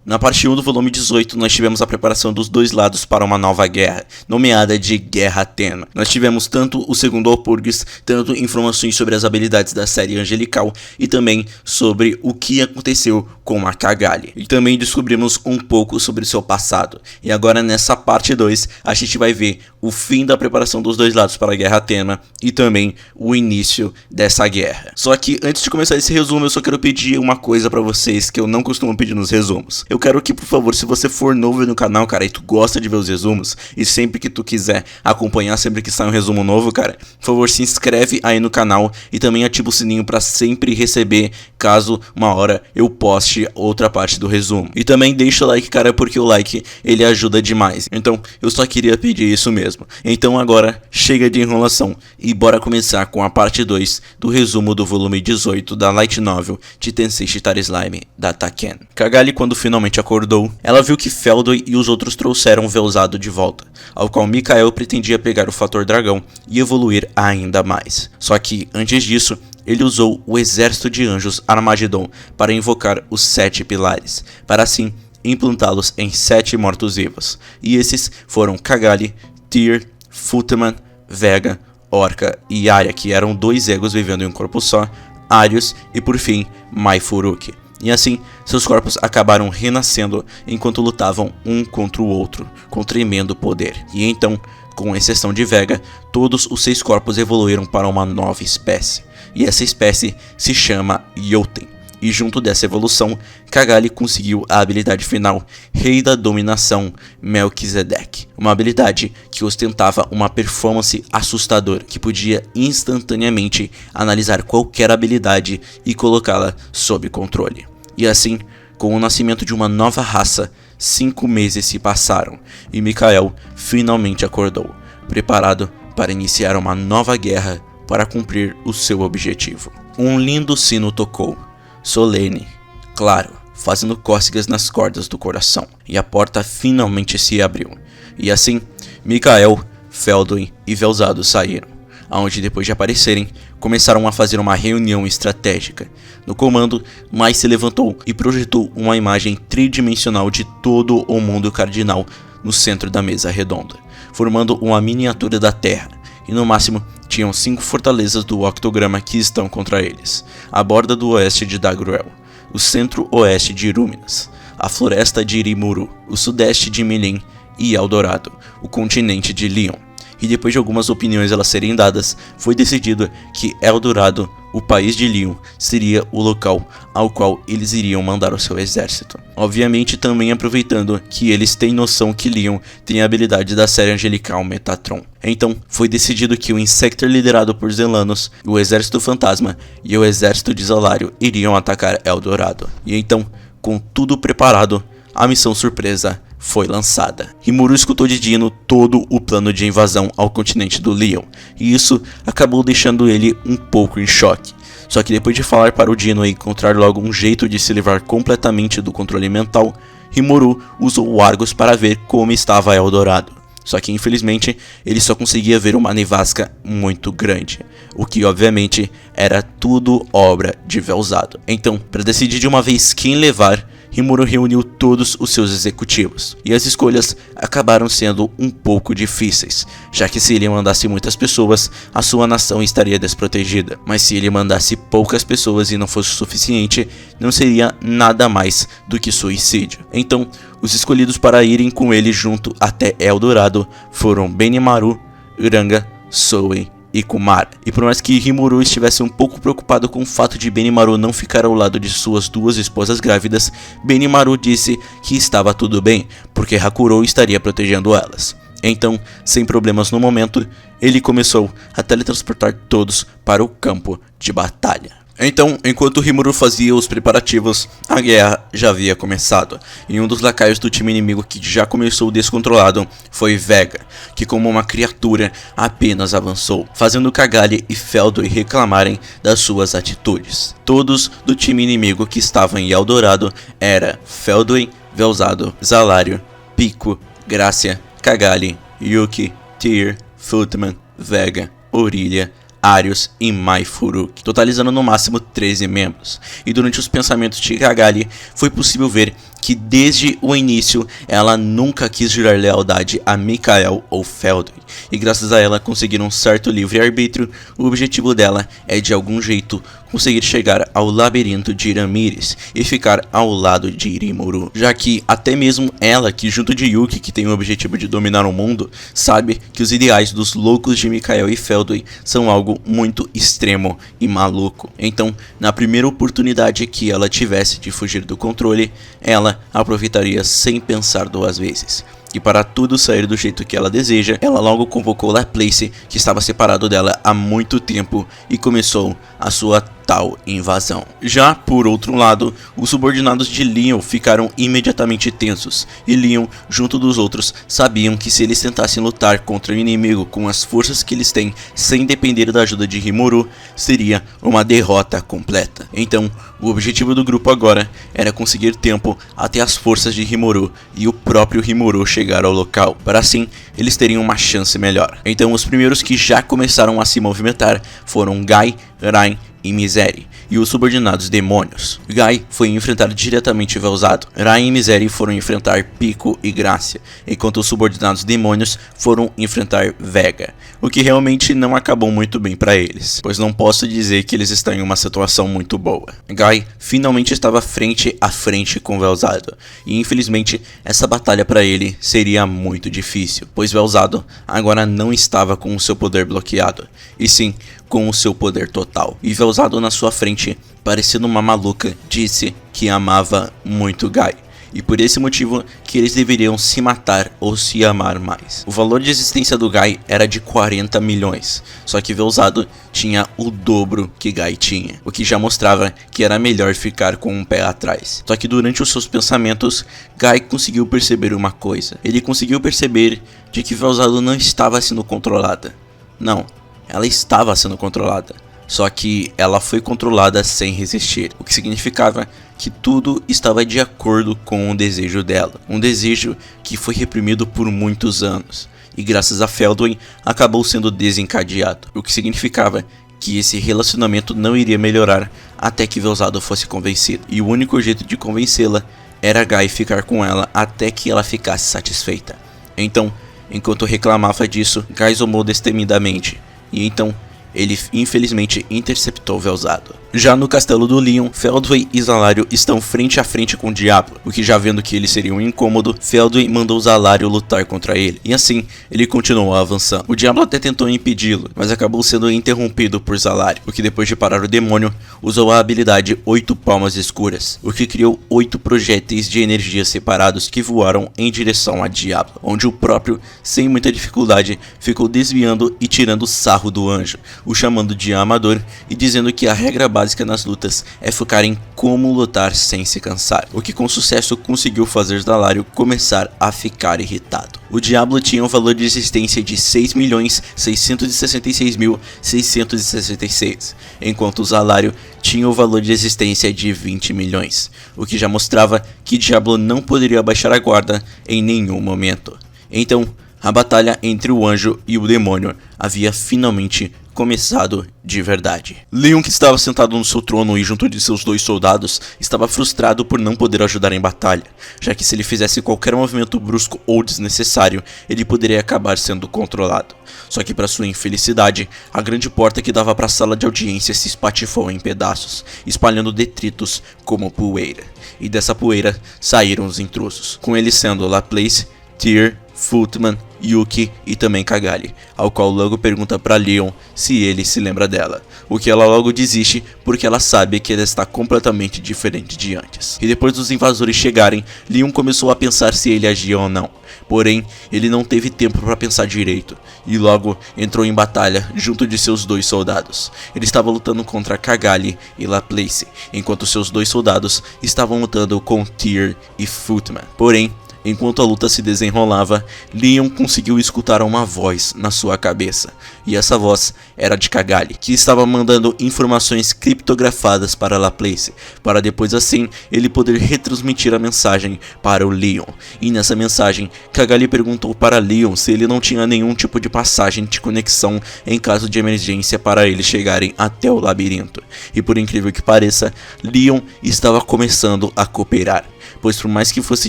Na parte 1 do volume 18, nós tivemos a preparação dos dois lados para uma nova guerra, nomeada de Guerra Atena. Nós tivemos tanto o segundo Walpurgis, tanto informações sobre as habilidades da série angelical e também sobre o que aconteceu com a Cagalli. E também descobrimos um pouco sobre seu passado. E agora nessa parte 2, a gente vai ver o fim da preparação dos dois lados para a Guerra Atena e também o início dessa guerra. Só que antes de começar esse resumo, eu só quero pedir uma coisa para vocês que eu não costumo pedir nos resumos. Eu quero que, por favor, se você for novo no canal, cara, e tu gosta de ver os resumos, e sempre que tu quiser acompanhar, sempre que sai um resumo novo, cara, por favor, se inscreve aí no canal e também ativa o sininho pra sempre receber, caso uma hora eu poste outra parte do resumo. E também deixa o like, cara, porque o like, ele ajuda demais. Então, eu só queria pedir isso mesmo. Então agora, chega de enrolação e bora começar com a parte 2 do resumo do volume 18 da Light Novel de Tensei Shitara Slime, da Taken. Cagalli, quando finalmente acordou, ela viu que Feldoi e os outros trouxeram Velzado de volta, ao qual Mikael pretendia pegar o fator dragão e evoluir ainda mais. Só que, antes disso, ele usou o exército de anjos Armagedon para invocar os 7 pilares, para assim implantá-los em 7 mortos-vivos. E esses foram Cagalli, Tyr, Futman, Vega, Orca e Arya, que eram 2 egos vivendo em um corpo só, Arius e por fim Mai Furuki. E assim, seus corpos acabaram renascendo enquanto lutavam um contra o outro, com tremendo poder. E então, com exceção de Vega, todos os 6 corpos evoluíram para uma nova espécie. E essa espécie se chama Jotun. E junto dessa evolução, Cagalli conseguiu a habilidade final, Rei da Dominação Melquisedeque. Uma habilidade que ostentava uma performance assustadora, que podia instantaneamente analisar qualquer habilidade e colocá-la sob controle. E assim, com o nascimento de uma nova raça, 5 meses se passaram e Mikael finalmente acordou, preparado para iniciar uma nova guerra para cumprir o seu objetivo. Um lindo sino tocou, solene, claro, fazendo cócegas nas cordas do coração, e a porta finalmente se abriu. E assim, Mikael, Feldoi e Velzado saíram, onde depois de aparecerem, começaram a fazer uma reunião estratégica. No comando, Mai se levantou e projetou uma imagem tridimensional de todo o mundo cardinal no centro da mesa redonda, formando uma miniatura da Terra, e no máximo tinham 5 fortalezas do octograma que estão contra eles: a borda do oeste de Dagruel, o centro-oeste de Irúminas, a floresta de Irimuru, o sudeste de Milim e Eldorado, o continente de Lion. E depois de algumas opiniões elas serem dadas, foi decidido que Eldorado, o país de Lion, seria o local ao qual eles iriam mandar o seu exército. Obviamente também aproveitando que eles têm noção que Lion tem a habilidade da série angelical Metatron. Então foi decidido que o Insector liderado por Zelanos, o exército fantasma e o exército de Zalário iriam atacar Eldorado. E então, com tudo preparado, a missão surpresa foi lançada. Rimuru escutou de Dino todo o plano de invasão ao continente do Leon, e isso acabou deixando ele um pouco em choque. Só que depois de falar para o Dino encontrar logo um jeito de se livrar completamente do controle mental, Rimuru usou o Argus para ver como estava Eldorado. Só que infelizmente ele só conseguia ver uma nevasca muito grande, o que obviamente era tudo obra de Velzado. Então, para decidir de uma vez quem levar, Rimuru reuniu todos os seus executivos, e as escolhas acabaram sendo um pouco difíceis, já que se ele mandasse muitas pessoas, a sua nação estaria desprotegida, mas se ele mandasse poucas pessoas e não fosse o suficiente, não seria nada mais do que suicídio. Então, os escolhidos para irem com ele junto até Eldorado foram Benimaru, Uranga, Soen e Kumara. E por mais que Rimuru estivesse um pouco preocupado com o fato de Benimaru não ficar ao lado de suas 2 esposas grávidas, Benimaru disse que estava tudo bem, porque Hakurou estaria protegendo elas. Então, sem problemas no momento, ele começou a teletransportar todos para o campo de batalha. Então, enquanto Rimuru fazia os preparativos, a guerra já havia começado, e um dos lacaios do time inimigo que já começou descontrolado foi Vega, que como uma criatura apenas avançou, fazendo Cagalli e Feldoi reclamarem das suas atitudes. Todos do time inimigo que estavam em Eldorado era Feldoi, Velzado, Zalário, Pico, Grácia, Cagalli, Yuki, Tyr, Futman, Vega, Aurelia, Arius e Mai Furuki, totalizando no máximo 13 membros. E durante os pensamentos de Cagalli, foi possível ver que desde o início ela nunca quis jurar lealdade a Mikael ou Feldwin, e graças a ela conseguir um certo livre-arbítrio, o objetivo dela é de algum jeito conseguir chegar ao labirinto de Ramírez e ficar ao lado de Rimuru, já que até mesmo ela, que junto de Yuki, que tem o objetivo de dominar o mundo, sabe que os ideais dos loucos de Mikael e Feldwin são algo muito extremo e maluco. Então, na primeira oportunidade que ela tivesse de fugir do controle, ela aproveitaria sem pensar duas vezes. E para tudo sair do jeito que ela deseja, ela logo convocou Laplace, que estava separado dela há muito tempo, e começou a sua tal invasão. Já por outro lado, os subordinados de Leon ficaram imediatamente tensos, e Leon, junto dos outros, sabiam que se eles tentassem lutar contra o inimigo com as forças que eles têm, sem depender da ajuda de Rimuru, seria uma derrota completa. Então, o objetivo do grupo agora era conseguir tempo até as forças de Rimuru e o próprio Rimuru chegar ao local, para assim eles teriam uma chance melhor. Então os primeiros que já começaram a se movimentar foram Guy, Rain e Misery, e os subordinados demônios. Guy foi enfrentar diretamente Velzado, Rain e Misery foram enfrentar Pico e Gracia, enquanto os subordinados demônios foram enfrentar Vega, o que realmente não acabou muito bem para eles, pois não posso dizer que eles estão em uma situação muito boa. Guy finalmente estava frente a frente com Velzado, e infelizmente essa batalha para ele seria muito difícil, pois Velzado agora não estava com o seu poder bloqueado, e sim com o seu poder total. E Velzado na sua frente, parecendo uma maluca, disse que amava muito Guy, e por esse motivo que eles deveriam se matar ou se amar mais. O valor de existência do Guy era de 40 milhões, só que Velzado tinha o dobro que Guy tinha, o que já mostrava que era melhor ficar com um pé atrás. Só que durante os seus pensamentos, Guy conseguiu perceber uma coisa. Ele conseguiu perceber de que Velzado não estava sendo controlada. Não, ela estava sendo controlada, só que ela foi controlada sem resistir, o que significava que tudo estava de acordo com o desejo dela, um desejo que foi reprimido por muitos anos, e graças a Feldwin acabou sendo desencadeado, o que significava que esse relacionamento não iria melhorar até que Velzado fosse convencido, e o único jeito de convencê-la era Guy ficar com ela até que ela ficasse satisfeita. Então, enquanto reclamava disso, Guy zombou destemidamente, e então ele infelizmente interceptou Velzado. Já no castelo do Leon, Feldwin e Zalario estão frente a frente com o Diablo, o que já vendo que ele seria um incômodo, Feldwin mandou Zalario lutar contra ele, e assim ele continuou avançando. O Diablo até tentou impedi-lo, mas acabou sendo interrompido por Zalario, o que depois de parar o demônio, usou a habilidade 8 Palmas Escuras, o que criou 8 projéteis de energia separados que voaram em direção a Diablo, onde o próprio, sem muita dificuldade, ficou desviando e tirando sarro do anjo, o chamando de amador e dizendo que a regra básica nas lutas é focar em como lutar sem se cansar, o que com sucesso conseguiu fazer Zalario começar a ficar irritado. O Diablo tinha um valor de existência de 6.666.666, enquanto o Zalario tinha o valor de existência de 20 milhões, o que já mostrava que Diablo não poderia baixar a guarda em nenhum momento. Então, a batalha entre o anjo e o demônio havia finalmente começado de verdade. Leon, que estava sentado no seu trono e junto de seus 2 soldados, estava frustrado por não poder ajudar em batalha, já que se ele fizesse qualquer movimento brusco ou desnecessário, ele poderia acabar sendo controlado. Só que para sua infelicidade, a grande porta que dava para a sala de audiência se espatifou em pedaços, espalhando detritos como poeira. E dessa poeira saíram os intrusos, com eles sendo Laplace, Tyr, Footman, Yuki e também Cagalli, ao qual logo pergunta para Leon se ele se lembra dela, o que ela logo desiste porque ela sabe que ela está completamente diferente de antes. E depois dos invasores chegarem, Leon começou a pensar se ele agia ou não, porém ele não teve tempo para pensar direito, e logo entrou em batalha junto de seus 2 soldados. Ele estava lutando contra Cagalli e Laplace, enquanto seus 2 soldados estavam lutando com Tyr e Footman. Porém, Enquanto a luta se desenrolava, Leon conseguiu escutar uma voz na sua cabeça, e essa voz era de Cagalli, que estava mandando informações criptografadas para Laplace, para depois assim ele poder retransmitir a mensagem para o Leon. E nessa mensagem, Cagalli perguntou para Leon se ele não tinha nenhum tipo de passagem de conexão em caso de emergência para eles chegarem até o labirinto. E por incrível que pareça, Leon estava começando a cooperar, pois por mais que fosse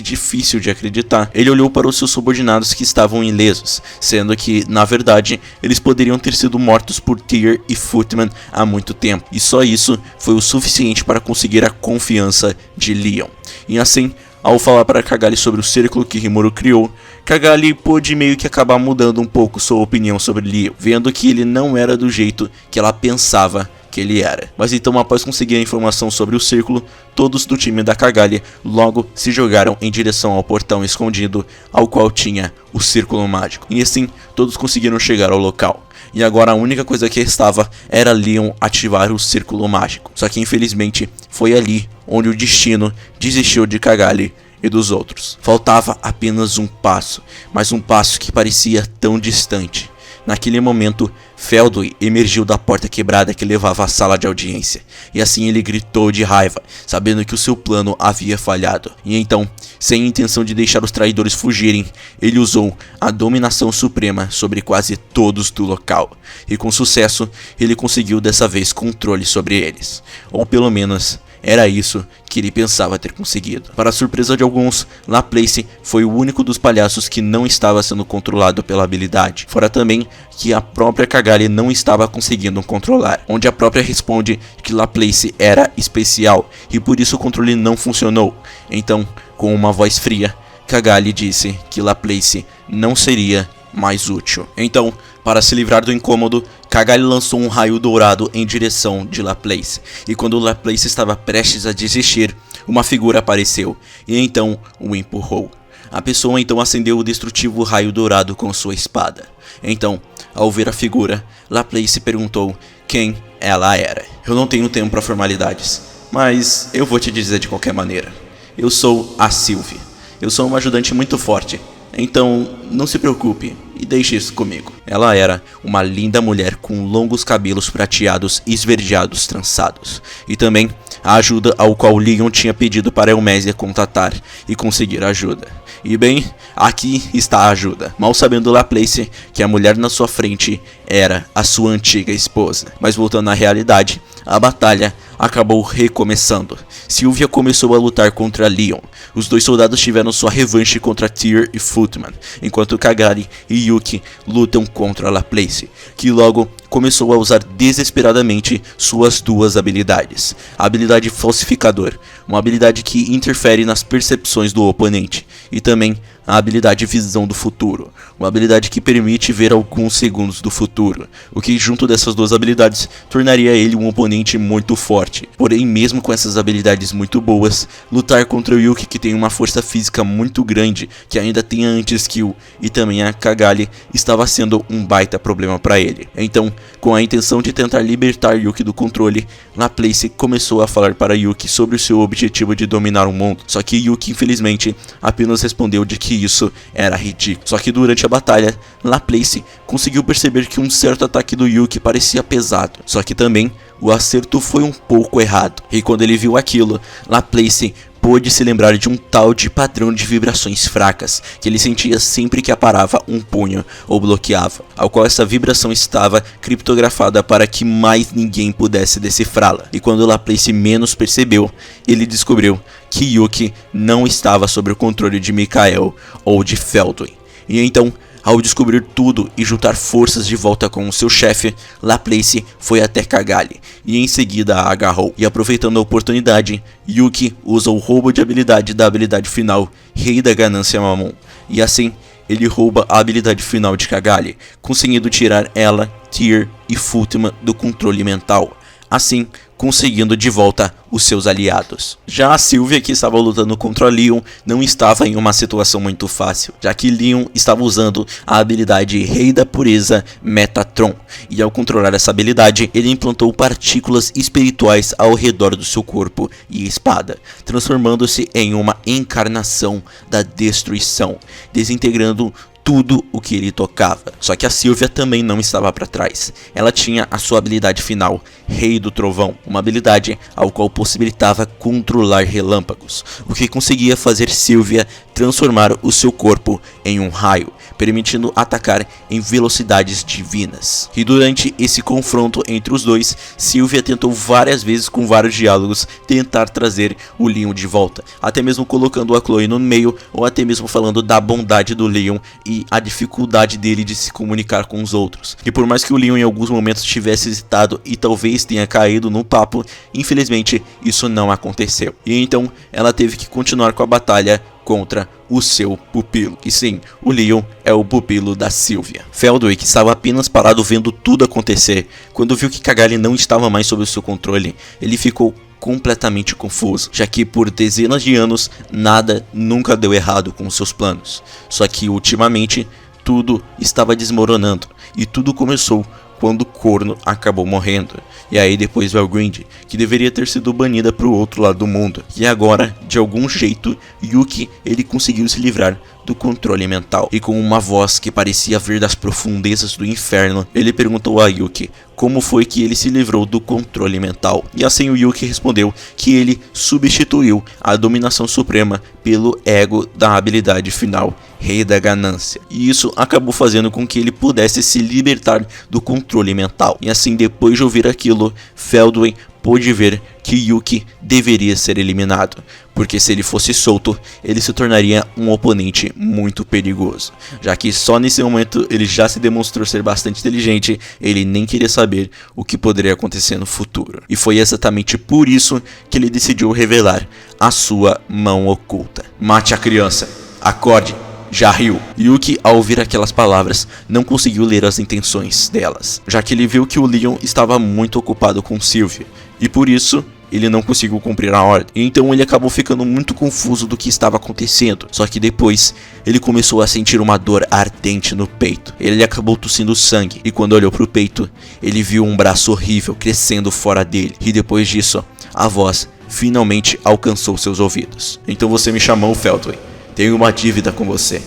difícil de acreditar, ele olhou para os seus subordinados que estavam ilesos, sendo que, na verdade, eles poderiam ter sido mortos por Tyr e Footman há muito tempo, e só isso foi o suficiente para conseguir a confiança de Leon. E assim, ao falar para Cagalli sobre o círculo que Rimuru criou, Cagalli pôde meio que acabar mudando um pouco sua opinião sobre Leon, vendo que ele não era do jeito que ela pensava que ele era. Mas então, após conseguir a informação sobre o círculo, todos do time da Cagalli logo se jogaram em direção ao portão escondido, ao qual tinha o círculo mágico. E assim, todos conseguiram chegar ao local. E agora a única coisa que restava era Leon ativar o círculo mágico. Só que infelizmente foi ali onde o destino desistiu de Cagalli e dos outros. Faltava apenas um passo, mas um passo que parecia tão distante. Naquele momento, Feldway emergiu da porta quebrada que levava à sala de audiência, e assim ele gritou de raiva, sabendo que o seu plano havia falhado. E então, sem intenção de deixar os traidores fugirem, ele usou a dominação suprema sobre quase todos do local, e com sucesso, ele conseguiu dessa vez controle sobre eles, ou pelo menos era isso que ele pensava ter conseguido. Para a surpresa de alguns, Laplace foi o único dos palhaços que não estava sendo controlado pela habilidade. Fora também que a própria Cagalli não estava conseguindo controlar, onde a própria responde que Laplace era especial e por isso o controle não funcionou. Então, com uma voz fria, Cagalli disse que Laplace não seria mais útil. Então, para se livrar do incômodo, Cagalli lançou um raio dourado em direção de Laplace, e quando Laplace estava prestes a desistir, uma figura apareceu, e então o empurrou. A pessoa então acendeu o destrutivo raio dourado com sua espada. Então, ao ver a figura, Laplace perguntou quem ela era. Eu não tenho tempo para formalidades, mas eu vou te dizer de qualquer maneira. Eu sou a Sylvie. Eu sou uma ajudante muito forte. Então, não se preocupe e deixe isso comigo. Ela era uma linda mulher com longos cabelos prateados e esverdeados trançados. E também a ajuda ao qual Leon tinha pedido para Elmésia contatar e conseguir ajuda. E bem, aqui está a ajuda. Mal sabendo Laplace que a mulher na sua frente era a sua antiga esposa. Mas voltando à realidade, a batalha acabou recomeçando. Sylvia começou a lutar contra Leon. Os dois soldados tiveram sua revanche contra Tyr e Footman, enquanto Cagalli e Yuki lutam contra Laplace, que logo começou a usar desesperadamente suas duas habilidades. A habilidade Falsificador, uma habilidade que interfere nas percepções do oponente, e também a habilidade Visão do Futuro, uma habilidade que permite ver alguns segundos do futuro, o que junto dessas duas habilidades tornaria ele um oponente muito forte. Porém, mesmo com essas habilidades muito boas, lutar contra o Yuki, que tem uma força física muito grande, que ainda tem a anti-skill, e também a Cagalli, estava sendo um baita problema para ele. Então, com a intenção de tentar libertar Yuki do controle, Laplace começou a falar para Yuki sobre o seu objetivo de dominar o mundo, só que Yuki infelizmente apenas respondeu de que isso era ridículo. Só que durante a batalha, Laplace conseguiu perceber que um certo ataque do Yuki parecia pesado, só que também o acerto foi um pouco errado. E quando ele viu aquilo, Laplace pôde se lembrar de um tal de padrão de vibrações fracas que ele sentia sempre que aparava um punho ou bloqueava, ao qual essa vibração estava criptografada para que mais ninguém pudesse decifrá-la. E quando Laplace menos percebeu, ele descobriu que Yuki não estava sob o controle de Mikael ou de Feldway. E então, ao descobrir tudo e juntar forças de volta com o seu chefe, Laplace foi até Cagalli e em seguida a agarrou. E aproveitando a oportunidade, Yuki usa o roubo de habilidade da habilidade final Rei da Ganância Mamon. E assim, ele rouba a habilidade final de Cagalli, conseguindo tirar ela, Tyr e Footman do controle mental. Assim, conseguindo de volta os seus aliados. Já a Sylvia, que estava lutando contra Leon, não estava em uma situação muito fácil, já que Leon estava usando a habilidade Rei da Pureza Metatron, e ao controlar essa habilidade, ele implantou partículas espirituais ao redor do seu corpo e espada, transformando-se em uma encarnação da destruição, desintegrando tudo o que ele tocava. Só que a Sylvia também não estava para trás. Ela tinha a sua habilidade final, Rei do Trovão, uma habilidade ao qual possibilitava controlar relâmpagos, o que conseguia fazer Sylvia transformar o seu corpo em um raio, permitindo atacar em velocidades divinas. E durante esse confronto entre os dois, Sylvia tentou várias vezes com vários diálogos tentar trazer o Leon de volta, até mesmo colocando a Chloe no meio, ou até mesmo falando da bondade do Leon e a dificuldade dele de se comunicar com os outros. E por mais que o Leon em alguns momentos tivesse hesitado e talvez tenha caído no papo, infelizmente isso não aconteceu. E então ela teve que continuar com a batalha contra o seu pupilo. E sim, o Leon é o pupilo da Sylvia. Feldway, que estava apenas parado vendo tudo acontecer, quando viu que Cagalli não estava mais sob o seu controle, ele ficou completamente confuso, já que por dezenas de anos nada nunca deu errado com seus planos. Só que ultimamente tudo estava desmoronando, e tudo começou quando o corno acabou morrendo. E aí depois Valgrind, que deveria ter sido banida para o outro lado do mundo. E agora, de algum jeito, Yuki ele conseguiu se livrar do controle mental. E com uma voz que parecia vir das profundezas do inferno, ele perguntou a Yuki como foi que ele se livrou do controle mental. E assim o Yuki respondeu que ele substituiu a dominação suprema pelo ego da habilidade final, Rei da Ganância. E isso acabou fazendo com que ele pudesse se libertar do controle mental. E assim, depois de ouvir aquilo, Feldway pôde ver que Yuki deveria ser eliminado, porque se ele fosse solto, ele se tornaria um oponente muito perigoso, já que só nesse momento ele já se demonstrou ser bastante inteligente, ele nem queria saber o que poderia acontecer no futuro. E foi exatamente por isso que ele decidiu revelar a sua mão oculta. Mate a criança, acorde, já riu. Yuki, ao ouvir aquelas palavras, não conseguiu ler as intenções delas, já que ele viu que o Leon estava muito ocupado com Sylvia, e por isso ele não conseguiu cumprir a ordem. Então ele acabou ficando muito confuso do que estava acontecendo. Só que depois ele começou a sentir uma dor ardente no peito. Ele acabou tossindo sangue, e quando olhou para o peito, ele viu um braço horrível crescendo fora dele. E depois disso, a voz finalmente alcançou seus ouvidos. Então você me chamou, Feldway. Tenho uma dívida com você.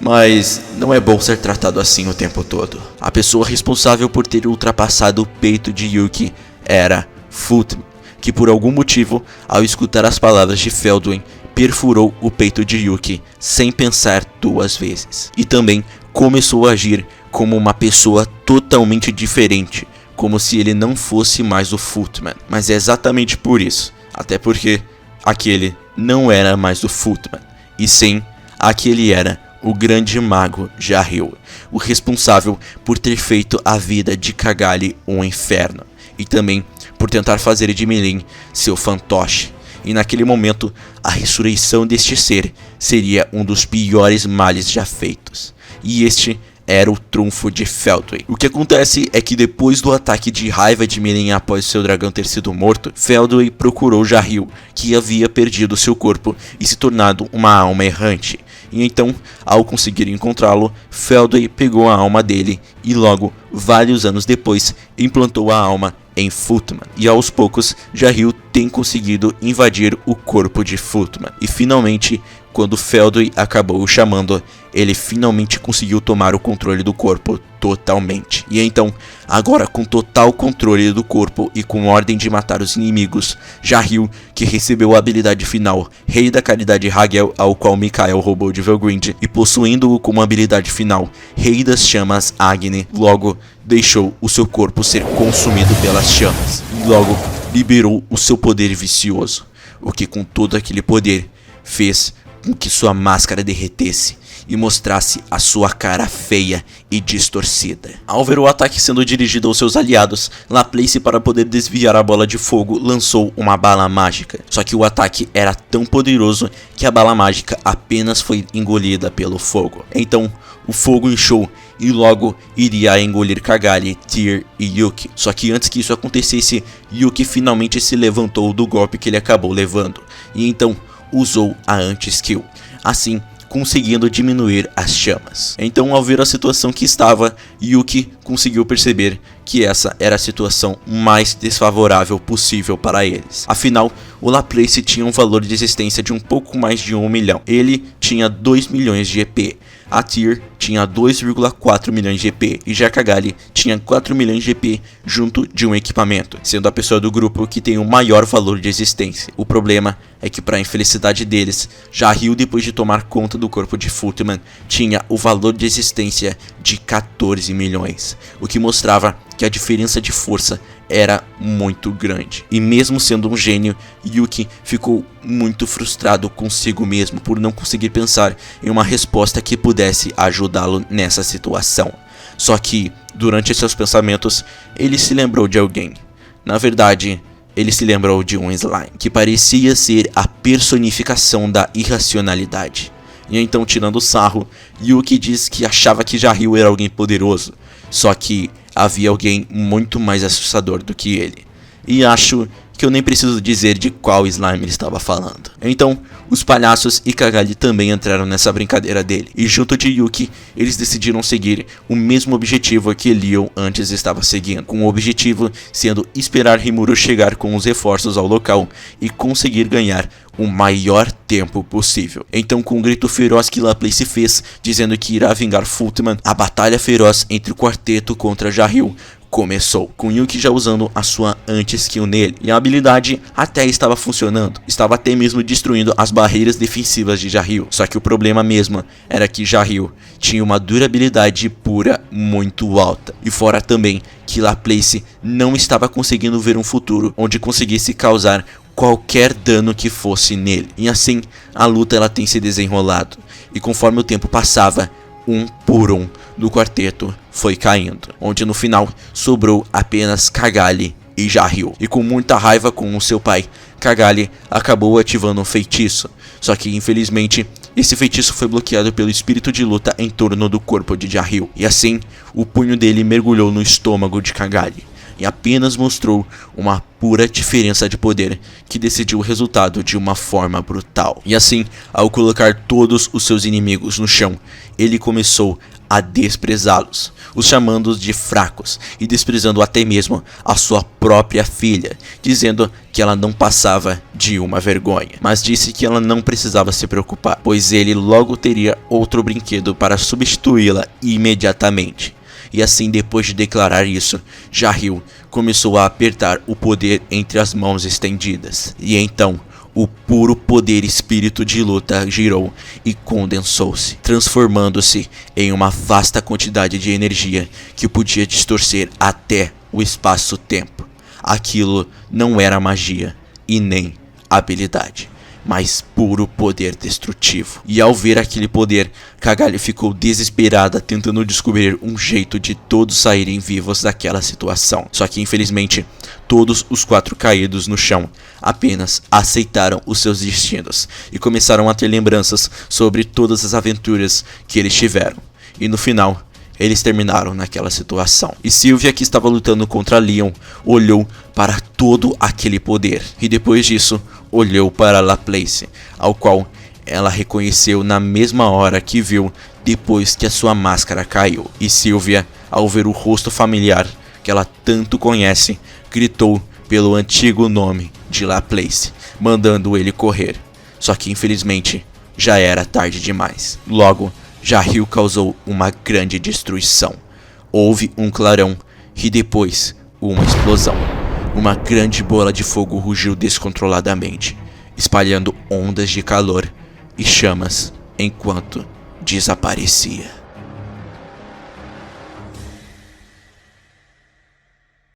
Mas não é bom ser tratado assim o tempo todo. A pessoa responsável por ter ultrapassado o peito de Yuki era Footman, que por algum motivo, ao escutar as palavras de Feldway, perfurou o peito de Yuki sem pensar duas vezes. E também começou a agir como uma pessoa totalmente diferente, como se ele não fosse mais o Footman. Mas é exatamente por isso, até porque aquele não era mais o Footman, e sim, aquele era o grande mago Jarril, o responsável por ter feito a vida de Cagalli um inferno, e também por tentar fazer de Melim seu fantoche. E naquele momento, a ressurreição deste ser seria um dos piores males já feitos. E este era o trunfo de Feldway. O que acontece é que depois do ataque de raiva de Melim após seu dragão ter sido morto, Feldway procurou Jarril, que havia perdido seu corpo e se tornado uma alma errante. E então, ao conseguir encontrá-lo, Feldway pegou a alma dele e logo, vários anos depois, implantou a alma em Footman. E aos poucos, Jarril tem conseguido invadir o corpo de Footman. E finalmente, quando Feldway acabou o chamando, ele finalmente conseguiu tomar o controle do corpo totalmente. E então, agora com total controle do corpo e com ordem de matar os inimigos, Jarril, que recebeu a habilidade final, Rei da Caridade Hagel, ao qual Mikael roubou de Valgrind, e possuindo-o como habilidade final, Rei das Chamas Agni, logo deixou o seu corpo ser consumido pelas chamas, e logo liberou o seu poder vicioso, o que com todo aquele poder fez com que sua máscara derretesse e mostrasse a sua cara feia e distorcida. Ao ver o ataque sendo dirigido aos seus aliados, Laplace, para poder desviar a bola de fogo, lançou uma bala mágica. Só que o ataque era tão poderoso que a bala mágica apenas foi engolida pelo fogo. Então, o fogo inchou e logo iria engolir Cagalli, Tear e Yuki. Só que antes que isso acontecesse, Yuki finalmente se levantou do golpe que ele acabou levando e então usou a anti-skill, assim conseguindo diminuir as chamas. Então, ao ver a situação que estava, Yuki conseguiu perceber que essa era a situação mais desfavorável possível para eles. Afinal, o Laplace tinha um valor de existência de um pouco mais de 1 milhão. Ele tinha 2 milhões de EP. A Tear tinha 2,4 milhões de EP e já Cagalli tinha 4 milhões de EP junto de um equipamento, sendo a pessoa do grupo que tem o maior valor de existência. O problema é que, para a infelicidade deles, Jahil, depois de tomar conta do corpo de Footman, tinha o valor de existência de 14 milhões, o que mostrava que a diferença de força era muito grande. E mesmo sendo um gênio, Yuki ficou muito frustrado consigo mesmo por não conseguir pensar em uma resposta que pudesse ajudá-lo nessa situação. Só que, durante seus pensamentos, ele se lembrou de alguém. Na verdade, ele se lembrou de um slime, que parecia ser a personificação da irracionalidade. E então, tirando sarro, Yuki diz que achava que Jahil era alguém poderoso, só que havia alguém muito mais assustador do que ele. E acho que eu nem preciso dizer de qual slime ele estava falando. Então, os palhaços e Cagalli também entraram nessa brincadeira dele. E junto de Yuki, eles decidiram seguir o mesmo objetivo que Leon antes estava seguindo. Com o objetivo sendo esperar Rimuru chegar com os reforços ao local e conseguir ganhar o maior tempo possível. Então, com um grito feroz que Laplace fez, dizendo que irá vingar Footman, a batalha feroz entre o quarteto contra Jahil começou, com Yuki já usando a sua anti-skill nele, e a habilidade até estava funcionando, estava até mesmo destruindo as barreiras defensivas de Jahil. Só que o problema mesmo era que Jahil tinha uma durabilidade pura muito alta, e fora também que Laplace não estava conseguindo ver um futuro onde conseguisse causar qualquer dano que fosse nele. E assim, a luta ela tem se desenrolado, e conforme o tempo passava, um por um do quarteto foi caindo, onde no final sobrou apenas Cagalli e Jahil. E com muita raiva com o seu pai, Cagalli acabou ativando um feitiço, só que infelizmente esse feitiço foi bloqueado pelo espírito de luta em torno do corpo de Jahil, e assim o punho dele mergulhou no estômago de Cagalli e apenas mostrou uma pura diferença de poder que decidiu o resultado de uma forma brutal. E assim, ao colocar todos os seus inimigos no chão, ele começou a desprezá-los, os chamando de fracos e desprezando até mesmo a sua própria filha, dizendo que ela não passava de uma vergonha, mas disse que ela não precisava se preocupar, pois ele logo teria outro brinquedo para substituí-la imediatamente. E assim, depois de declarar isso, Jahil começou a apertar o poder entre as mãos estendidas. E então, o puro poder espírito de luta girou e condensou-se, transformando-se em uma vasta quantidade de energia que podia distorcer até o espaço-tempo. Aquilo não era magia e nem habilidade, mas puro poder destrutivo. E ao ver aquele poder, Cagalli ficou desesperada, tentando descobrir um jeito de todos saírem vivos daquela situação. Só que infelizmente, todos os 4 caídos no chão apenas aceitaram os seus destinos e começaram a ter lembranças sobre todas as aventuras que eles tiveram. E no final, eles terminaram naquela situação. E Sylvia, que estava lutando contra Leon, olhou para todo aquele poder. E depois disso, olhou para Laplace, ao qual ela reconheceu na mesma hora que viu depois que a sua máscara caiu. E Sylvia, ao ver o rosto familiar que ela tanto conhece, gritou pelo antigo nome de Laplace, mandando ele correr. Só que infelizmente já era tarde demais. Logo, Jahil causou uma grande destruição. Houve um clarão e depois uma explosão. Uma grande bola de fogo rugiu descontroladamente, espalhando ondas de calor e chamas enquanto desaparecia.